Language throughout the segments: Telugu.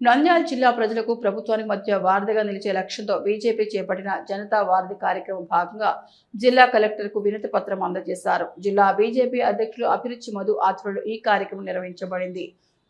నంద్యాల జిల్లా ప్రజలకు ప్రభుత్వానికి మధ్య వారధిగా నిలిచే లక్ష్యంతో బీజేపీ చేపట్టిన జనతా వారధి కార్యక్రమం భాగంగా జిల్లా కలెక్టర్కు వినతి పత్రం అందజేశారు. జిల్లా బీజేపీ అధ్యక్షులు అభిరుచి మధు ఆధ్వర్యంలో ఈ కార్యక్రమం నిర్వహించబడింది.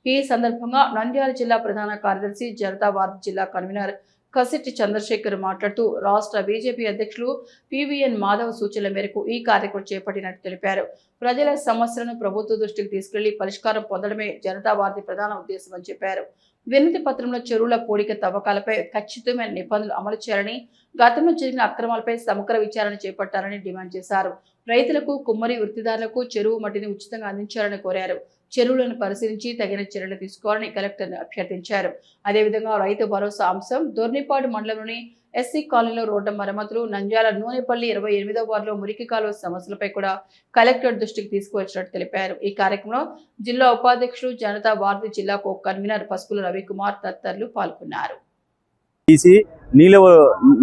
ఈ సందర్భంగా నంద్యాల జిల్లా ప్రధాన కార్యదర్శి జనతా వారధి జిల్లా కన్వీనర్ కసిట్టి చంద్రశేఖర్ మాట్లాడుతూ రాష్ట్ర బీజేపీ అధ్యక్షులు పివిఎన్ మాధవ్ సూచనల మేరకు ఈ కార్యక్రమం చేపట్టినట్టు తెలిపారు. ప్రజల సమస్యలను ప్రభుత్వ దృష్టికి తీసుకెళ్లి పరిష్కారం పొందడమే జనతా వారధి ప్రధాన ఉద్దేశమని చెప్పారు. వినతి పత్రంలో చెరువుల పూడిక తవ్వకాలపై ఖచ్చితమైన నిబంధనలు అమలు చేయాలని, గతంలో జరిగిన అక్రమాలపై సమగ్ర విచారణ చేపట్టాలని డిమాండ్ చేశారు. రైతులకు, కుమ్మరి వృత్తిదారులకు చెరువు మట్టిని ఉచితంగా అందించాలని కోరారు. చెరువులను పరిశీలించి తగిన చర్యలు తీసుకోవాలని కలెక్టర్ను అభ్యర్థించారు. అదేవిధంగా రైతు భరోసా అంశం, దొర్నిపాడు మండలంలోని ఎస్సీ కాలనీలో రోడ్డు మరమ్మతులు, నంద్యాల నూనెపల్లి 28వ వార్డులో మురికి కాలువ సమస్యలపై కూడా కలెక్టర్ దృష్టికి తీసుకువచ్చినట్టు తెలిపారు. ఈ కార్యక్రమంలో జిల్లా ఉపాధ్యక్షులు, జనతా వారధి జిల్లా కో కన్వీనర్ పసుపుల రవికుమార్ తదితరులు పాల్గొన్నారు.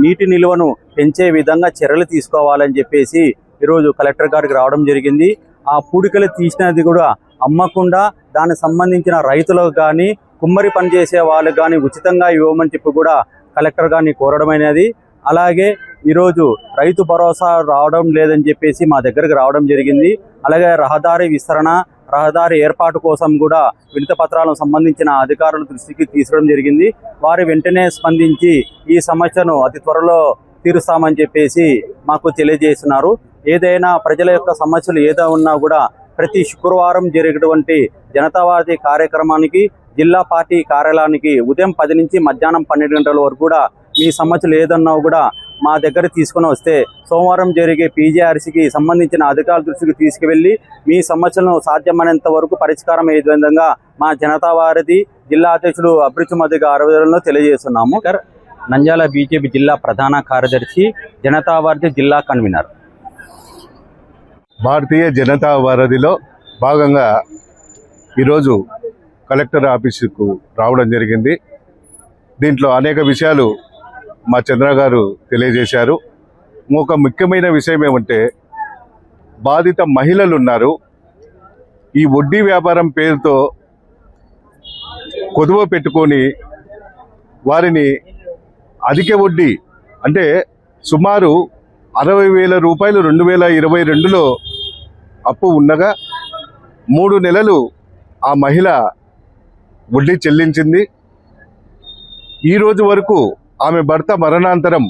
నీటి నిల్వను పెంచే విధంగా చర్యలు తీసుకోవాలని చెప్పేసి ఈరోజు కలెక్టర్ గారికి రావడం జరిగింది. ఆ పూడికలు తీసినది కూడా అమ్మకుండా దానికి సంబంధించిన రైతులకు కానీ, కుమ్మరి పని చేసే వాళ్ళకి కానీ ఉచితంగా ఇవ్వమని చెప్పి కూడా కలెక్టర్ గారిని కోరడమైనది. అలాగే ఈరోజు రైతు భరోసా రావడం లేదని చెప్పేసి మా దగ్గరకు రావడం జరిగింది. అలాగే రహదారి విస్తరణ, రహదారి ఏర్పాటు కోసం కూడా వినతి పత్రాలకు సంబంధించిన అధికారుల దృష్టికి తీసుకోవడం జరిగింది. వారు వెంటనే స్పందించి ఈ సమస్యను అతి త్వరలో తీరుస్తామని చెప్పేసి మాకు తెలియజేస్తున్నారు. ఏదైనా ప్రజల యొక్క సమస్యలు ఏదో ఉన్నా కూడా ప్రతి శుక్రవారం జరిగేటువంటి జనతా వారధి కార్యక్రమానికి జిల్లా పార్టీ కార్యాలయానికి ఉదయం 10 నుంచి మధ్యాహ్నం 12 గంటల వరకు కూడా మీ సమస్యలు ఏదన్నా కూడా మా దగ్గర తీసుకుని వస్తే సోమవారం జరిగే పీజీఆర్సీకి సంబంధించిన అధికారుల దృష్టికి తీసుకువెళ్ళి మీ సమస్యలను సాధ్యమైనంత వరకు పరిష్కారం అయ్యే విధంగా మా జనతా వారధి జిల్లా అధ్యక్షుడు అభిరుచి మధు గారి తెలియజేస్తున్నాము. నంద్యాల బీజేపీ జిల్లా ప్రధాన కార్యదర్శి, జనతా వారధి జిల్లా కన్వీనర్. భారతీయ జనతా వారధిలో భాగంగా ఈరోజు కలెక్టర్ ఆఫీసుకు రావడం జరిగింది. దీంట్లో అనేక విషయాలు మా చంద్ర గారు తెలియజేశారు. ఒక ముఖ్యమైన విషయం ఏమంటే, బాధిత మహిళలు ఉన్నారు. ఈ వడ్డీ వ్యాపారం పేరుతో కొదువ పెట్టుకొని వారిని అధిక వడ్డీ అంటే సుమారు 60,000 రూపాయలు 2022లో అప్పు ఉండగా 3 నెలలు ఆ మహిళ వడ్డీ చెల్లించింది. ఈరోజు వరకు ఆమె భర్త మరణాంతరం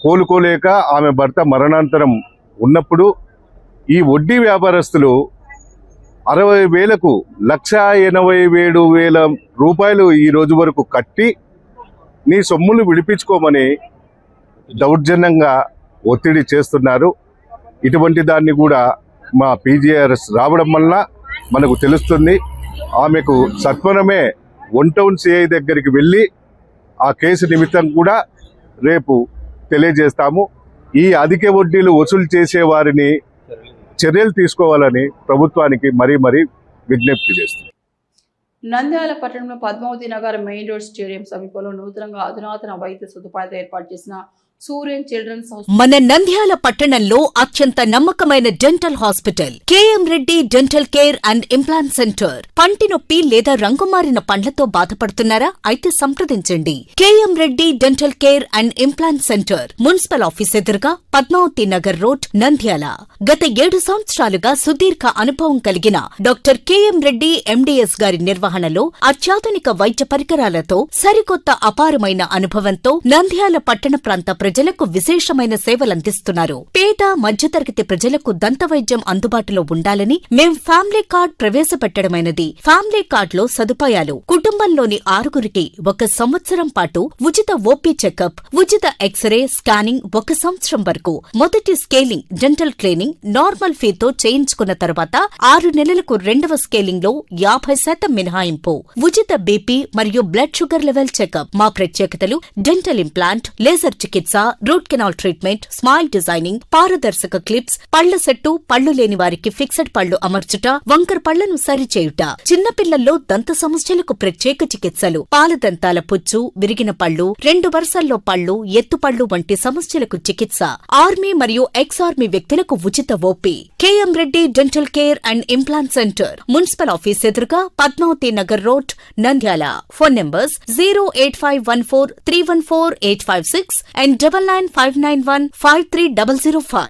కోలుకోలేక ఆమె భర్త మరణాంతరం ఉన్నప్పుడు ఈ వడ్డీ వ్యాపారస్తులు 60,000కు 1,87,000 రూపాయలు ఈ రోజు వరకు కట్టి నీ సొమ్ములు విడిపించుకోమని దౌర్జన్యంగా ఒత్తిడి చేస్తున్నారు. ఇటువంటి దాన్ని కూడా మా పీజీఆర్ఎస్ రావడం వల్ల మనకు తెలుస్తుంది. ఆమెకు సత్వరమే 1 టౌన్ సిఐ దగ్గరికి వెళ్ళి ఆ కేసు నిమిత్తం కూడా రేపు తెలియజేస్తాము. ఈ అధిక వడ్డీలు వసూలు చేసే వారిని చర్యలు తీసుకోవాలని ప్రభుత్వానికి మరీ విజ్ఞప్తి చేస్తుంది. నంద్యాల పట్టణంలో Padmavathi Nagar main road stadium సమీపంలో నూతనంగా అధునాతన వైద్య సదుపాయాలతో ఏర్పాటు చేసిన సూర్యన్ చిల్డ్రన్స్ హాస్పిటల్. మన నంద్యాల పట్టణంలో అత్యంత నమ్మకమైన dental hospital KM Reddy dental care and implant centre. పంటి నొప్పి లేదా రంగుమారిన పండ్లతో బాధపడుతున్నారా? అయితే సంప్రదించండి. KM Reddy dental care and implant centre, municipal office ఎదురుగా, పద్మావతి నగర్ రోడ్, నంద్యాల. గత 7 సంవత్సరాలుగా సుదీర్ఘ అనుభవం కలిగిన డాక్టర్ కేఎం రెడ్డి ఎండిఎస్ గారి నిర్వహణలో అత్యాధునిక వైద్య పరికరాలతో సరికొత్త అపారమైన అనుభవంతో నంద్యాల పట్టణ ప్రాంత ప్రజలకు విశేషమైన సేవలందిస్తున్నారు. పేద మధ్యతరగతి ప్రజలకు దంతవైద్యం అందుబాటులో ఉండాలని మేం ఫ్యామిలీ కార్డ్ ప్రవేశపెట్టడమైనది. ఫ్యామిలీ కార్డ్ లో సదుపాయాలు: కుటుంబంలోని 6గురికి 1 సంవత్సరం పాటు ఉచిత ఓపీ చెకప్, ఉచిత ఎక్స్రే స్కానింగ్ 1 సంవత్సరం వరకు, మొదటి స్కేలింగ్ డెంటల్ క్లీనింగ్ నార్మల్ ఫీతో చేయించుకున్న తర్వాత 6 నెలలకు 2వ స్కేలింగ్ లో 50% మినహాయింపు, ఉచిత బీపీ మరియు బ్లడ్ షుగర్ లెవెల్ చెకప్. మా ప్రత్యేకతలు: డెంటల్ ఇంప్లాంట్, లేజర్ చికిత్స, root canal treatment, smile designing, పారదర్శక క్లిప్స్, పళ్ల సెట్టు, పళ్లు లేని వారికి ఫిక్సెడ్ పళ్లు అమర్చుట, వంకర పళ్లను సరిచేయుట, చిన్నపిల్లల్లో దంత సమస్యలకు ప్రత్యేక చికిత్సలు, పాలదంతాల పుచ్చు, విరిగిన పళ్లు, 2 వరుసల్లో పళ్లు, ఎత్తుపళ్లు వంటి సమస్యలకు చికిత్స, ఆర్మీ మరియు ఎక్స్ ఆర్మీ వ్యక్తులకు ఉచిత OP. KM Reddy dental care and implant centre, municipal office ఎదురుగా, Padmavati Nagar road, Nandyal. Phone numbers 08514314856 and 9959153005.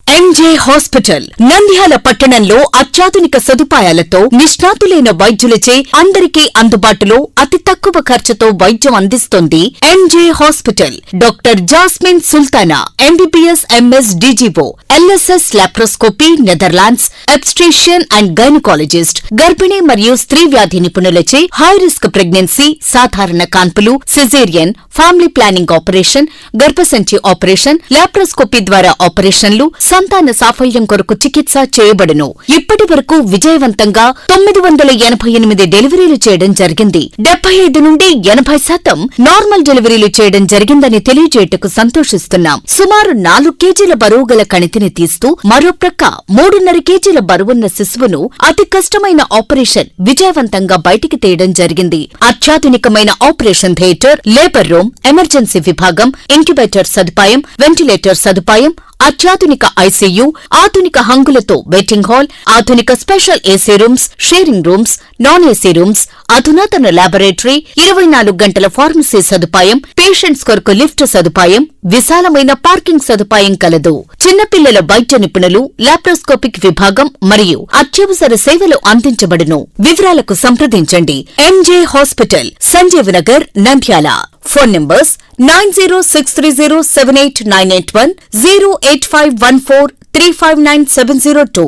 MJ hospital Nandyal పట్టణంలో అత్యాధునిక సదుపాయాలతో నిష్ణాతులైన వైద్యులచే అందరికీ అందుబాటులో అతి తక్కువ ఖర్చుతో వైద్యం అందిస్తోంది MJ hospital. Doctor Jasmine Sultana, MBBS, MS, DGO, LSS laparoscopy, Netherlands, obstetrician and gynaecologist, గర్భిణీ మరియు స్త్రీ వ్యాధి నిపుణులచే హై రిస్క్ ప్రెగ్నెన్సీ, సాధారణ కాన్పులు, సిజేరియన్, ఫ్యామిలీ ప్లానింగ్ ఆపరేషన్, గర్భసంచి ఆపరేషన్, లాప్రోస్కోపీ ద్వారా ఆపరేషన్లు, సంతాన సాఫల్యం కొరకు చికిత్స చేయబడును. ఇప్పటి వరకు విజయవంతంగా 988 డెలివరీలు చేయడం జరిగింది. 75 నుండి 80% నార్మల్ డెలివరీలు చేయడం జరిగిందని తెలియజేయటకు సంతోషిస్తున్నాం. సుమారు 4 కేజీల బరువు గల కణితిని తీస్తూ మరో ప్రక్క 3.5 కేజీల బరువున్న శిశువును అతి కష్టమైన ఆపరేషన్ విజయవంతంగా బయటికి తీయడం జరిగింది. అత్యాధునికమైన operation theatre, labour room, emergency విభాగం, ఇంక్యుబేటర్ సదుపాయం, వెంటిలేటర్ సదుపాయం, అత్యాధునిక ఐసీయూ, ఆధునిక హంగులతో వెయిటింగ్ హాల్, ఆధునిక special AC rooms, sharing rooms, non AC rooms, అధునాతన ల్యాబొరేటరీ, 24 గంటల ఫార్మసీ సదుపాయం, పేషెంట్స్ కొరకు లిఫ్ట్ సదుపాయం, విశాలమైన పార్కింగ్ సదుపాయం కలదు. చిన్నపిల్లల వైద్య నిపుణులు, లాప్రోస్కోపిక్ విభాగం మరియు అత్యవసర సేవలు అందించబడును. వివరాలకు సంప్రదించండి. MJ hospital, Sanjeev Nagar, Nandyal. Phone numbers 9063078981, 08514359702.